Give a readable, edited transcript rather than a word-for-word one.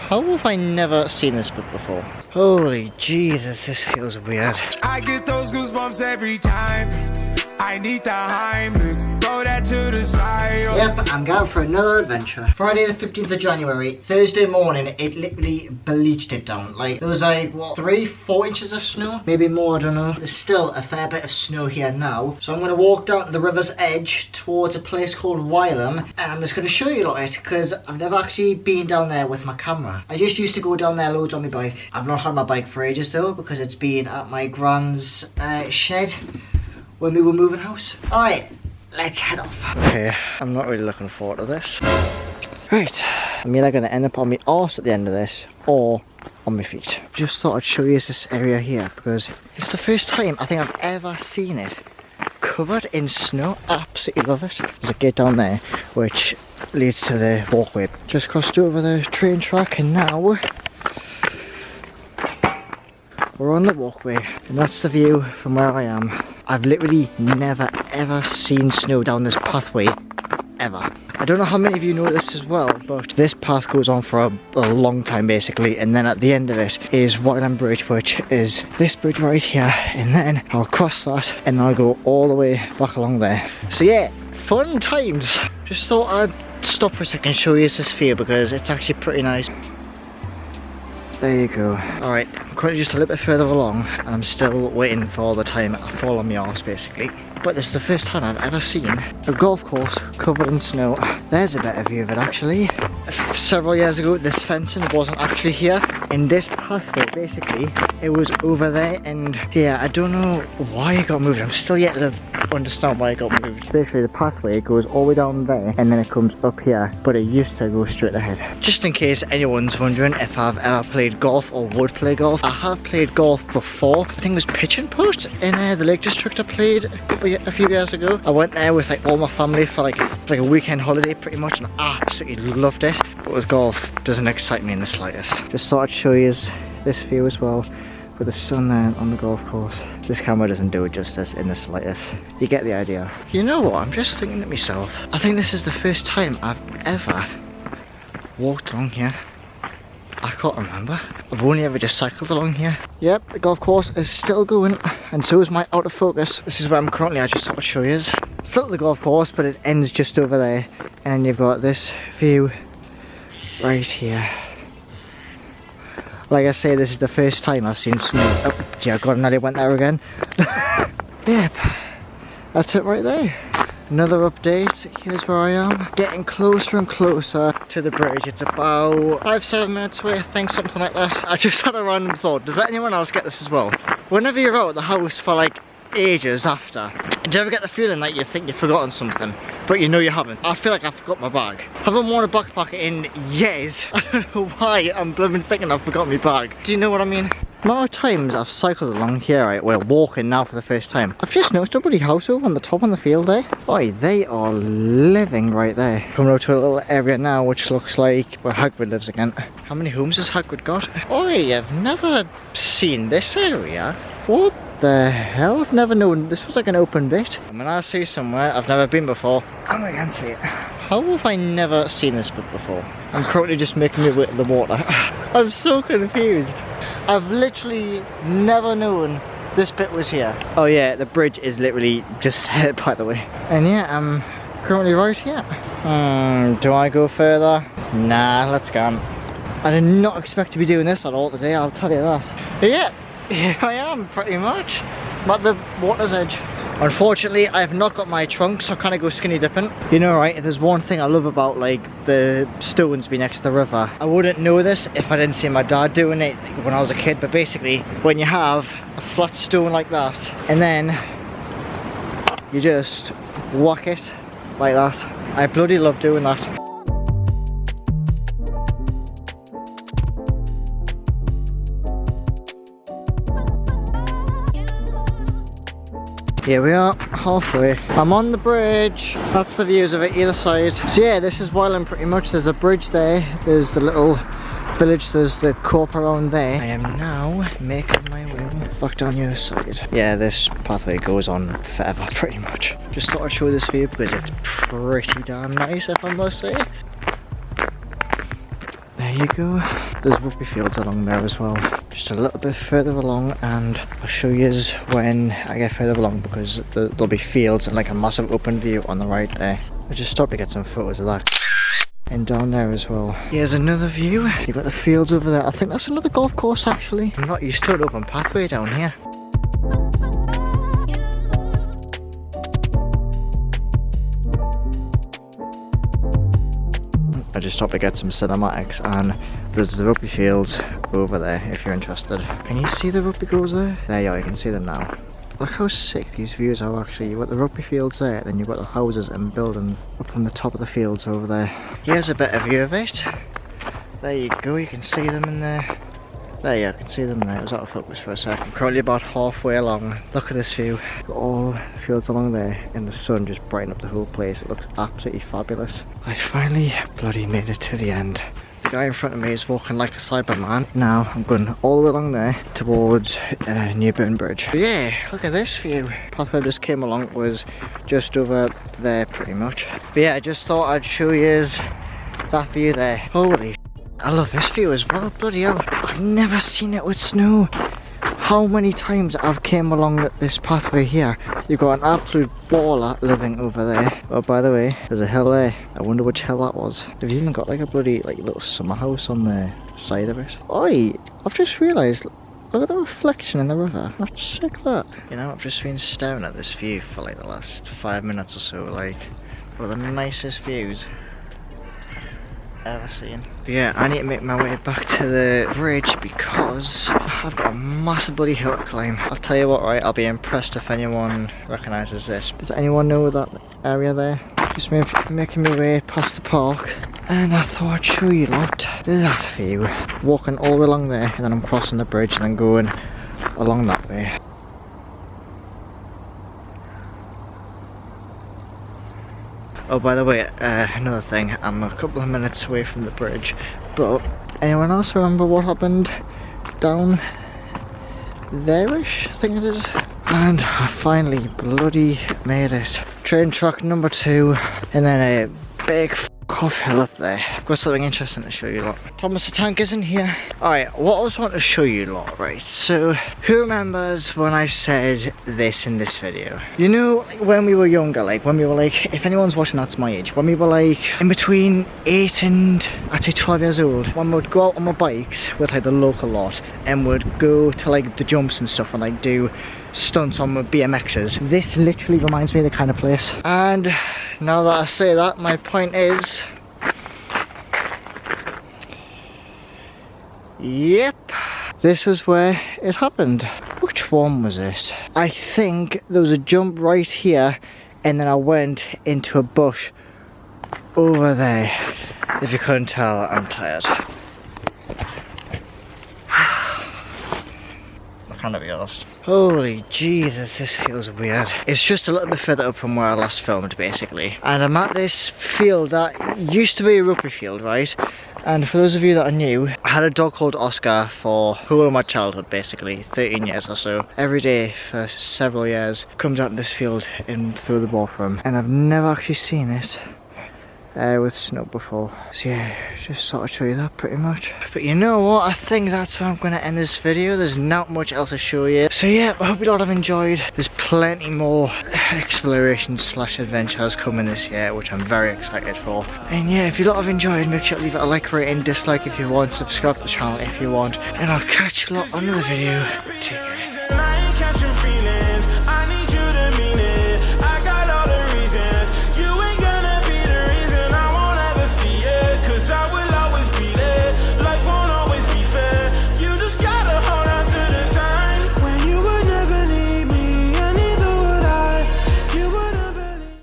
How have I never seen this book before? Holy Jesus, this feels weird. I get those goosebumps every time. I need the Heimlich, throw that to the side. Yep, I'm going for another adventure. Friday the 15th of January, Thursday morning, it literally bleached it down. Like, there was like, what, 3-4 inches of snow? Maybe more, I don't know. There's still a fair bit of snow here now. So I'm going to walk down to the river's edge towards a place called Wylam. And I'm just going to show you lot it, because I've never actually been down there with my camera. I just used to go down there loads on my bike. I've not had my bike for ages though, because it's been at my grand's shed when we were moving house. Alright, let's head off. Okay, I'm not really looking forward to this. Right, I'm either going to end up on my arse at the end of this, or on my feet. Just thought I'd show you this area here, because it's the first time I think I've ever seen it covered in snow. Absolutely love it. There's a gate down there, which leads to the walkway. Just crossed over the train track, and now we're on the walkway, and that's the view from where I am. I've literally never ever seen snow down this pathway, ever. I don't know how many of you know this as well, but this path goes on for a long time basically, and then at the end of it is Wylam Bridge, which is this bridge right here, and then I'll cross that and I'll go all the way back along there. So yeah, fun times. Just thought I'd stop for a second and show you this view, because it's actually pretty nice. There you go. Alright, I'm currently just a little bit further along, and I'm still waiting for the time I fall on my arse basically. But this is the first time I've ever seen a golf course covered in snow. There's a better view of it actually. Several years ago this fencing wasn't actually here, and this pathway basically, it was over there, and yeah, I don't know why it got moved. I'm still yet to understand why it got moved. Basically the pathway goes all the way down there and then it comes up here, but it used to go straight ahead. Just in case anyone's wondering if I've ever played golf or would play golf, I have played golf before. I think it was pitch and putt in the Lake District I played a few years ago. I went there with like all my family for like a weekend holiday pretty much, and I absolutely loved it. But with golf, doesn't excite me in the slightest. Just thought I'd show you this view as well, with the sun there on the golf course. This camera doesn't do it justice in the slightest. You get the idea. You know what, I'm just thinking to myself, I think this is the first time I've ever walked along here. I can't remember. I've only ever just cycled along here. Yep, the golf course is still going, and so is my out of focus. This is where I'm currently. I just thought I'd show you. Still at the golf course, but it ends just over there. And you've got this view right here. Like I say, this is the first time I've seen snow. Oh, dear God, I nearly went there again. Yep, that's it right there. Another update, here's where I am. Getting closer and closer to the bridge. It's about 5-7 minutes away, I think, something like that. I just had a random thought. Does anyone else get this as well? Whenever you're out of the house for like ages after, do you ever get the feeling like you think you've forgotten something, but you know you haven't? I feel like I forgot my bag. I haven't worn a backpack in years. I don't know why I'm blooming thinking I've forgotten my bag. Do you know what I mean? The amount of times I've cycled along here, right, we're walking now for the first time. I've just noticed a bloody house over on the top on the field there. Boy, they are living right there. Coming out to a little area now which looks like where Hagrid lives again. How many homes has Hagrid got? Boy, I've never seen this area. What the hell? I've never known this was like an open bit. I'm gonna see somewhere I've never been before, and we can see it. How have I never seen this book before? I'm currently just making my way to the water. I'm so confused. I've literally never known this bit was here. Oh yeah, the bridge is literally just there, by the way. And yeah, I'm currently right here. Do I go further? Nah, let's go. I did not expect to be doing this at all today, I'll tell you that. But yeah, here I am pretty much. I'm at the water's edge. Unfortunately, I have not got my trunk, so I kind of go skinny dipping. You know, right, if there's one thing I love about like the stones being next to the river, I wouldn't know this if I didn't see my dad doing it when I was a kid, but basically when you have a flat stone like that and then you just whack it like that, I bloody love doing that. Here we are, halfway. I'm on the bridge. That's the views of it either side. So yeah, this is Wylam pretty much. There's a bridge there. There's the little village. There's the co-op around there. I am now making my way back down the other side. Yeah, this pathway goes on forever pretty much. Just thought I'd show this view because it's pretty damn nice, if I must say. There you go. there's rugby fields along there as well. Just a little bit further along, and I'll show you when I get further along, because there'll be fields and like a massive open view on the right there. I'll just stop to get some photos of that. And down there as well. Here's another view. You've got the fields over there. I think that's another golf course actually. I'm not used to an open pathway down here. I just stopped to get some cinematics, and there's the rugby fields over there if you're interested. Can you see the rugby goals there? There you are, you can see them now. Look how sick these views are actually. You've got the rugby fields there, then you've got the houses and buildings up on the top of the fields over there. Here's a better view of it. There you go, you can see them in there. There you can see them there. It was out of focus for a second. Currently about halfway along. Look at this view. Got all the fields along there, and the sun just brightened up the whole place. It looks absolutely fabulous. I finally bloody made it to the end. The guy in front of me is walking like a Cyberman. Now I'm going all the way along there towards New Burn Bridge. But yeah, look at this view. Pathway I just came along was just over there pretty much. But yeah, I just thought I'd show you that view there. Holy, I love this view as well. Bloody hell, I've never seen it with snow. How many times I've came along this pathway here. You've got an absolute baller living over there. Oh, by the way, there's a hill there. I wonder which hill that was. They've even got like a bloody little summer house on the side of it. Oi, I've just realised, look at the reflection in the river. That's sick, that. You know, I've just been staring at this view for like the last 5 minutes or so. Like, one of the nicest views ever seen. But yeah, I need to make my way back to the bridge because I've got a massive bloody hill to climb. I'll tell you what, right, I'll be impressed if anyone recognises this. Does anyone know that area there? Just making my way past the park, and I thought I'd show you lot that view. Walking all the way along there, and then I'm crossing the bridge and then going along that way. Oh, by the way, another thing, I'm a couple of minutes away from the bridge, but anyone else remember what happened down there-ish, I think it is? And I finally bloody made it. Train track number 2, and then a big off hill up there. I've got something interesting to show you lot. Thomas the Tank isn't here. Alright, what I was wanting to show you lot, right? So, who remembers when I said this in this video? You know, when we were younger, like when we were like, if anyone's watching that's my age, when we were like in between 8 and I'd say 12 years old, when we'd go out on my bikes with like the local lot and would go to like the jumps and stuff and like do stunts on my BMXs. This literally reminds me of the kind of place. And now that I say that, my point is, yep, this was where it happened. Which one was it? I think there was a jump right here, and then I went into a bush over there. If you couldn't tell, I'm tired. I can't be honest. Holy Jesus, this feels weird. It's just a little bit further up from where I last filmed, basically. And I'm at this field that used to be a rugby field, right? And for those of you that are new, I had a dog called Oscar for whole of my childhood, basically 13 years or so. Every day for several years, comes out in this field and throw the ball for him. And I've never actually seen it with snow before. So yeah, just thought I'd show you that pretty much. But you know what, I think that's where I'm going to end this video. There's not much else to show you. So yeah, I hope you all have enjoyed. There's plenty more exploration slash adventures coming this year, which I'm very excited for. And yeah, if you lot have enjoyed, make sure to leave it a like, rating, dislike if you want, subscribe to the channel if you want, and I'll catch you lot on another video. Take care.